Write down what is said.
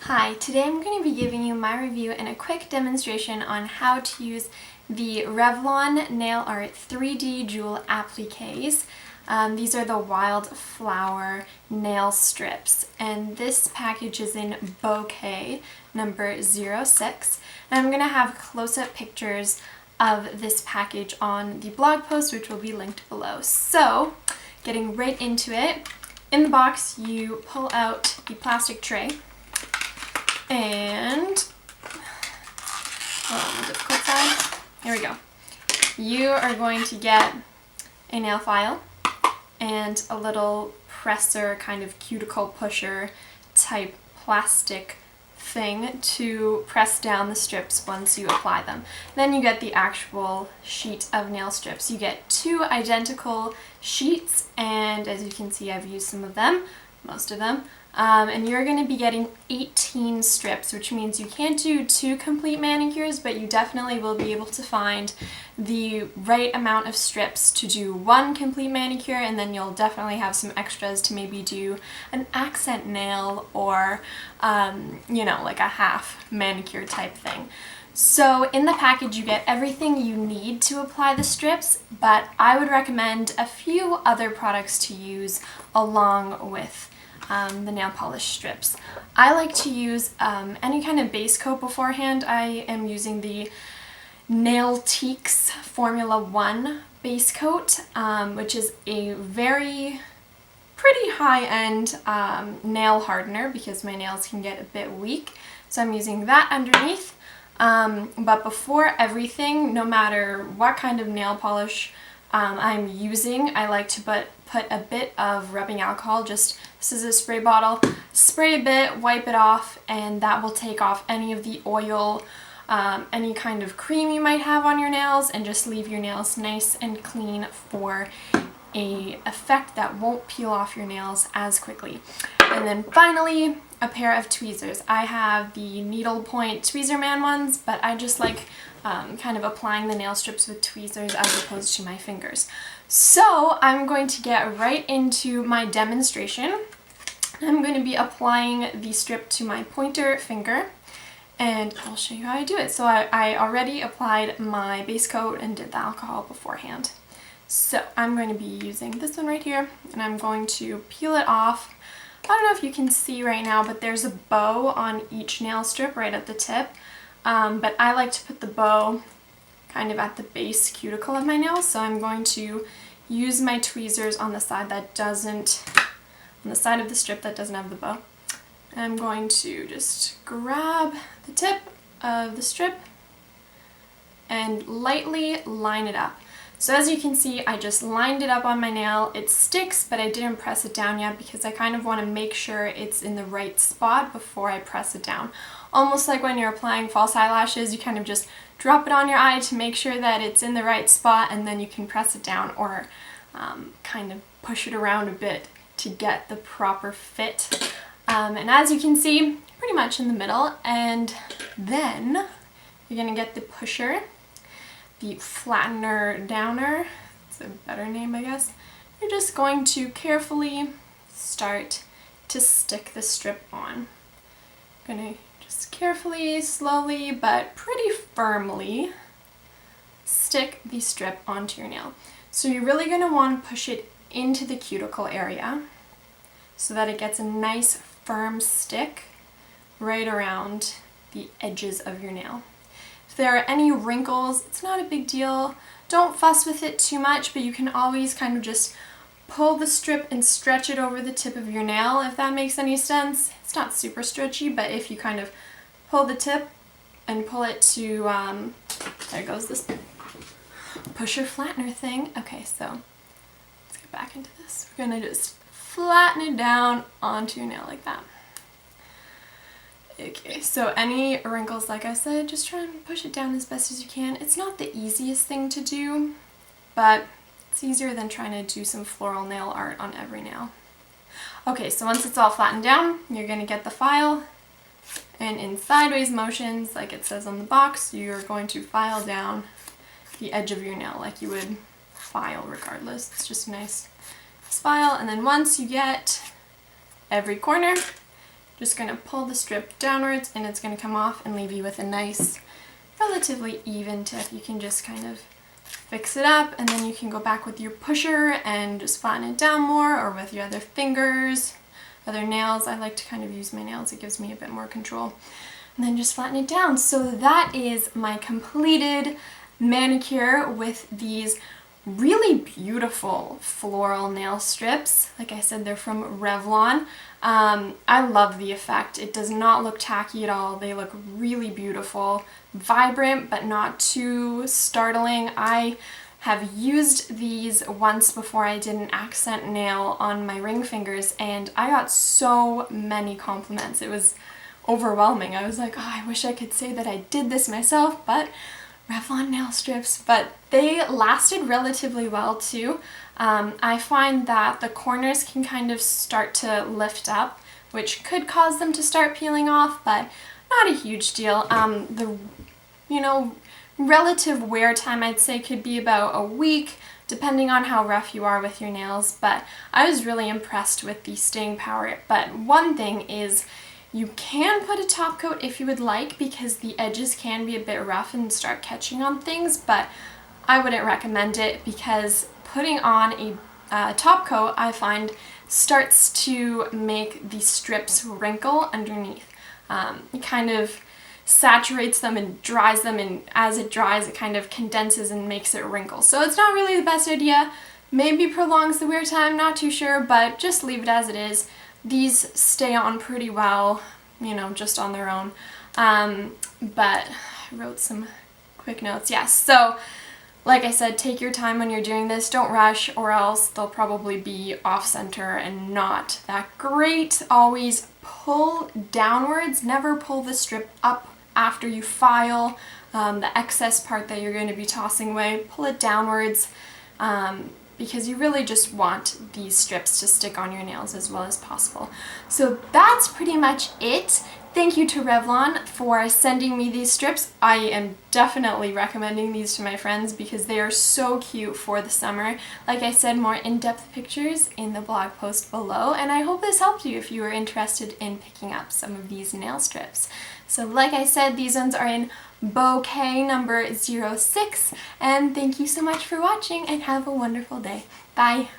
Hi, today I'm going to be giving you my review and a quick demonstration on how to use the Revlon Nail Art 3D Jewel Appliques. These are the wildflower nail strips, and this package is in Bow-Quet number 06. And I'm going to have close-up pictures of this package on the blog post, which will be linked below. So, getting right into it, in the box you pull out the plastic tray. And on the difficult side, here we go. You are going to get a nail file and a little presser, kind of cuticle pusher type plastic thing to press down the strips once you apply them. Then you get the actual sheet of nail strips. You get two identical sheets, and as you can see, I've used some of them, most of them. And you're going to be getting 18 strips, which means you can't do 2 complete manicures, but you definitely will be able to find the right amount of strips to do 1 complete manicure, and then you'll definitely have some extras to maybe do an accent nail or, like a half manicure type thing. So in the package you get everything you need to apply the strips, but I would recommend a few other products to use along with the nail polish strips. I like to use any kind of base coat beforehand. I am using the Nail Appliques Formula 1 base coat, which is a pretty high-end nail hardener because my nails can get a bit weak. So I'm using that underneath. But before everything, no matter what kind of nail polish I'm using, I like to put a bit of rubbing alcohol. This is a spray bottle. Spray a bit, wipe it off, and that will take off any of the oil, any kind of cream you might have on your nails, and just leave your nails nice and clean for a effect that won't peel off your nails as quickly. And then finally, a pair of tweezers. I have the needle point tweezer man ones, but I just like kind of applying the nail strips with tweezers as opposed to my fingers. So I'm going to get right into my demonstration. I'm going to be applying the strip to my pointer finger, and I'll show you how I do it. So I already applied my base coat and did the alcohol beforehand. So I'm going to be using this one right here, and I'm going to peel it off. I don't know if you can see right now, but there's a bow on each nail strip right at the tip. But I like to put the bow kind of at the base cuticle of my nail, so I'm going to use my tweezers on the side of the strip that doesn't have the bow. I'm going to just grab the tip of the strip and lightly line it up. So as you can see, I just lined it up on my nail. It sticks, but I didn't press it down yet because I kind of want to make sure it's in the right spot before I press it down. Almost like when you're applying false eyelashes, you kind of just drop it on your eye to make sure that it's in the right spot, and then you can press it down or kind of push it around a bit to get the proper fit. And as you can see, pretty much in the middle. And then you're going to get the pusher, the flattener downer, it's a better name I guess. You're just going to carefully start to stick the strip on. I'm going to just carefully, slowly, but pretty firmly stick the strip onto your nail. So you're really going to want to push it into the cuticle area so that it gets a nice firm stick right around the edges of your nail. If there are any wrinkles, it's not a big deal. Don't fuss with it too much, but you can always kind of just pull the strip and stretch it over the tip of your nail, if that makes any sense. It's not super stretchy, but if you kind of pull the tip and pull it to, there goes this pusher flattener thing. Okay, so let's get back into this. We're gonna just flatten it down onto your nail like that. Okay, so any wrinkles, like I said, just try and push it down as best as you can. It's not the easiest thing to do, but it's easier than trying to do some floral nail art on every nail. Okay, so once it's all flattened down, you're going to get the file, and in sideways motions, like it says on the box, you're going to file down the edge of your nail like you would file regardless. It's just a nice file, and then once you get every corner, just going to pull the strip downwards and it's going to come off and leave you with a nice, relatively even tip. You can just kind of fix it up and then you can go back with your pusher and just flatten it down more, or with your other fingers, other nails. I like to kind of use my nails, it gives me a bit more control. And then just flatten it down. So that is my completed manicure with these really beautiful floral nail strips. Like I said, they're from Revlon. I love the effect. It does not look tacky at all. They look really beautiful, vibrant, but not too startling. I have used these once before. I did an accent nail on my ring fingers and I got so many compliments. It was overwhelming. I was like, oh, I wish I could say that I did this myself, but Revlon nail strips. But they lasted relatively well too. I find that the corners can kind of start to lift up, which could cause them to start peeling off, but not a huge deal. Relative wear time, I'd say, could be about a week, depending on how rough you are with your nails, but I was really impressed with the staying power. But one thing is, you can put a top coat if you would like, because the edges can be a bit rough and start catching on things, but I wouldn't recommend it because putting on a top coat, I find, starts to make the strips wrinkle underneath. It kind of saturates them and dries them, and as it dries it kind of condenses and makes it wrinkle. So it's not really the best idea. Maybe prolongs the wear time, not too sure, but just leave it as it is. These stay on pretty well, just on their own. But I wrote some quick notes. Yes, so like I said, take your time when you're doing this. Don't rush, or else they'll probably be off center and not that great. Always pull downwards. Never pull the strip up after you file. The excess part that you're going to be tossing away, pull it downwards. Because you really just want these strips to stick on your nails as well as possible. So that's pretty much it. Thank you to Revlon for sending me these strips. I am definitely recommending these to my friends because they are so cute for the summer. Like I said, more in-depth pictures in the blog post below, and I hope this helped you if you are interested in picking up some of these nail strips. So like I said, these ones are in Bow-Quet number 06, and thank you so much for watching and have a wonderful day. Bye!